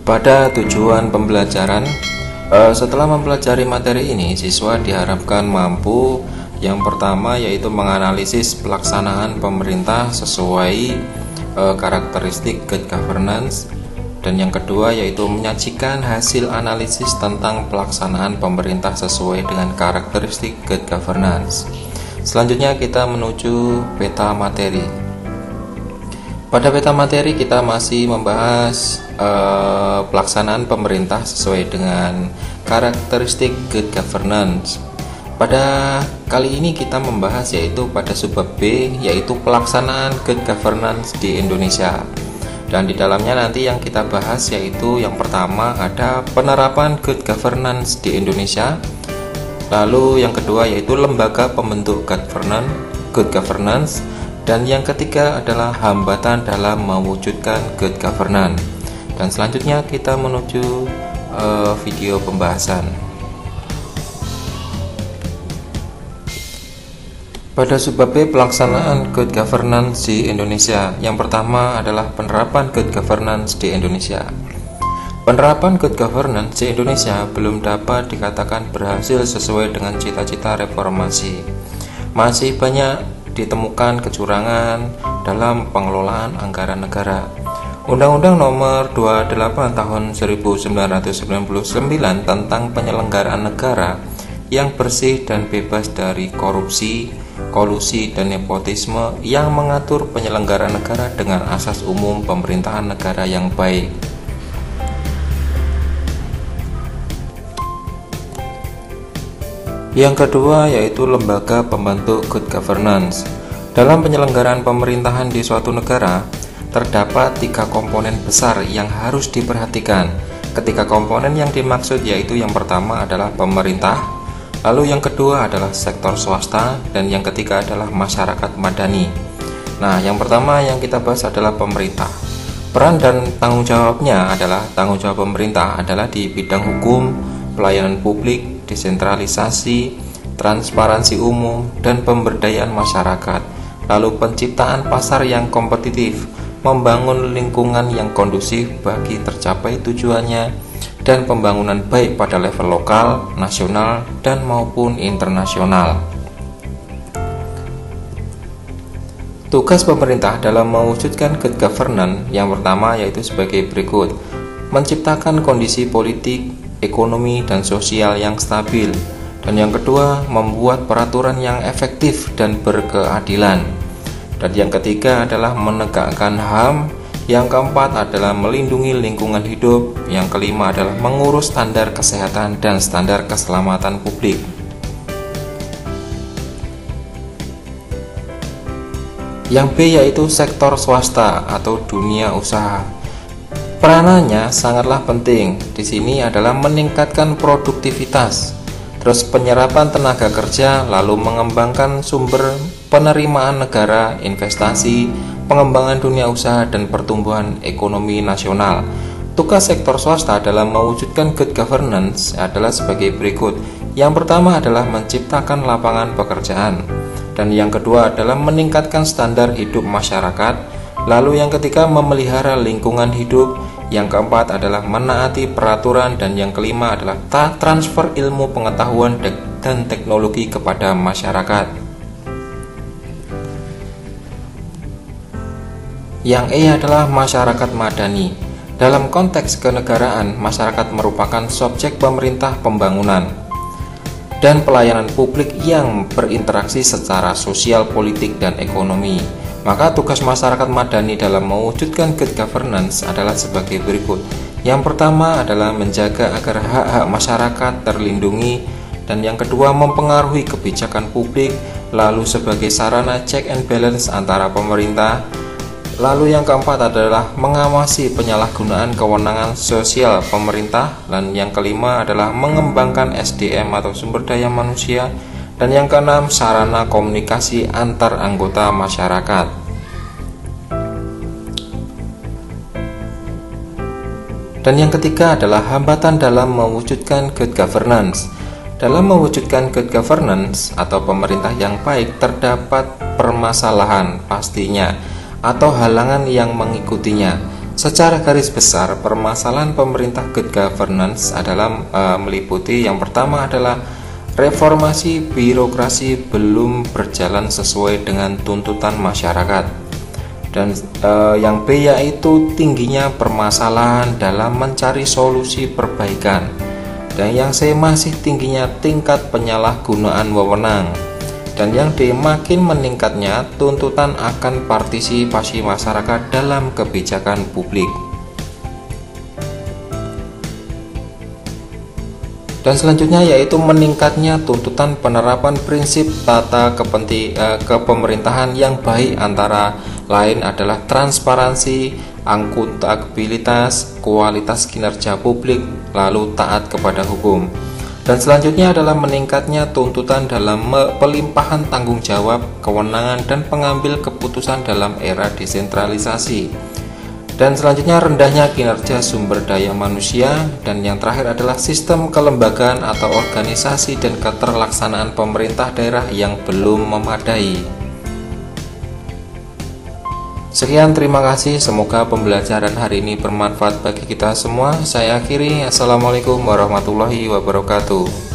Pada tujuan pembelajaran, setelah mempelajari materi ini, siswa diharapkan mampu yang pertama yaitu menganalisis pelaksanaan pemerintah sesuai karakteristik good governance, dan yang kedua yaitu menyajikan hasil analisis tentang pelaksanaan pemerintah sesuai dengan karakteristik good governance. Selanjutnya kita menuju peta materi. Pada peta materi kita masih membahas pelaksanaan pemerintah sesuai dengan karakteristik good governance. Pada kali ini kita membahas yaitu pada subbab B, yaitu pelaksanaan good governance di Indonesia. Dan di dalamnya nanti yang kita bahas yaitu yang pertama ada penerapan good governance di Indonesia. Lalu yang kedua yaitu lembaga pembentuk good governance. Dan yang ketiga adalah hambatan dalam mewujudkan good governance. Dan selanjutnya kita menuju video pembahasan. Pada subbab B, pelaksanaan good governance di Indonesia. Yang pertama adalah penerapan good governance di Indonesia. Penerapan good governance di Indonesia belum dapat dikatakan berhasil sesuai dengan cita-cita reformasi. Masih banyak ditemukan kecurangan dalam pengelolaan anggaran negara. Undang-Undang Nomor 28 Tahun 1999 tentang penyelenggaraan negara yang bersih dan bebas dari korupsi, kolusi, dan nepotisme yang mengatur penyelenggaraan negara dengan asas umum pemerintahan negara yang baik. Yang kedua yaitu lembaga pembentuk good governance. Dalam penyelenggaraan pemerintahan di suatu negara, terdapat 3 komponen besar yang harus diperhatikan. Ketiga komponen yang dimaksud yaitu yang pertama adalah pemerintah, lalu yang kedua adalah sektor swasta, dan yang ketiga adalah masyarakat madani. Nah, yang pertama yang kita bahas adalah pemerintah. Peran dan tanggung jawabnya adalah tanggung jawab pemerintah adalah di bidang hukum, pelayanan publik, desentralisasi, transparansi umum, dan pemberdayaan masyarakat. Lalu penciptaan pasar yang kompetitif, membangun lingkungan yang kondusif bagi tercapai tujuannya, dan pembangunan baik pada level lokal, nasional, dan maupun internasional. Tugas pemerintah dalam mewujudkan good governance yang pertama yaitu sebagai berikut: menciptakan kondisi politik, ekonomi, dan sosial yang stabil. Dan yang kedua, membuat peraturan yang efektif dan berkeadilan. Dan yang ketiga adalah menegakkan HAM. Yang keempat adalah melindungi lingkungan hidup. Yang kelima adalah mengurus standar kesehatan dan standar keselamatan publik. Yang B yaitu sektor swasta atau dunia usaha. Peranannya sangatlah penting. Di sini adalah meningkatkan produktivitas, terus penyerapan tenaga kerja, lalu mengembangkan sumber penerimaan negara, investasi, pengembangan dunia usaha, dan pertumbuhan ekonomi nasional. Tugas sektor swasta dalam mewujudkan good governance adalah sebagai berikut. Yang pertama adalah menciptakan lapangan pekerjaan, dan yang kedua adalah meningkatkan standar hidup masyarakat. Lalu yang ketiga memelihara lingkungan hidup, yang keempat adalah menaati peraturan, dan yang kelima adalah transfer ilmu pengetahuan dan teknologi kepada masyarakat. Yang E adalah masyarakat madani. Dalam konteks kenegaraan, masyarakat merupakan subjek pemerintah pembangunan dan pelayanan publik yang berinteraksi secara sosial, politik, dan ekonomi. Maka tugas masyarakat madani dalam mewujudkan good governance adalah sebagai berikut. Yang pertama adalah menjaga agar hak-hak masyarakat terlindungi, dan yang kedua mempengaruhi kebijakan publik, lalu sebagai sarana check and balance antara pemerintah. Lalu yang keempat adalah mengawasi penyalahgunaan kewenangan sosial pemerintah, dan yang kelima adalah mengembangkan SDM atau sumber daya manusia, dan yang keenam sarana komunikasi antar anggota masyarakat. Dan yang ketiga adalah hambatan dalam mewujudkan good governance. Dalam mewujudkan good governance atau pemerintah yang baik, terdapat permasalahan pastinya atau halangan yang mengikutinya. Secara garis besar, permasalahan pemerintah good governance adalah meliputi yang pertama adalah reformasi birokrasi belum berjalan sesuai dengan tuntutan masyarakat. Dan yang B yaitu tingginya permasalahan dalam mencari solusi perbaikan. Dan yang C masih tingginya tingkat penyalahgunaan wewenang. Dan yang D makin meningkatnya tuntutan akan partisipasi masyarakat dalam kebijakan publik. Dan selanjutnya yaitu meningkatnya tuntutan penerapan prinsip tata kepemerintahan yang baik, antara lain adalah transparansi, akuntabilitas, kualitas kinerja publik, lalu taat kepada hukum. Dan selanjutnya adalah meningkatnya tuntutan dalam pelimpahan tanggung jawab, kewenangan, dan pengambil keputusan dalam era desentralisasi. Dan selanjutnya rendahnya kinerja sumber daya manusia. Dan yang terakhir adalah sistem kelembagaan atau organisasi dan keterlaksanaan pemerintah daerah yang belum memadai. Sekian, terima kasih. Semoga pembelajaran hari ini bermanfaat bagi kita semua. Saya akhiri. Assalamualaikum warahmatullahi wabarakatuh.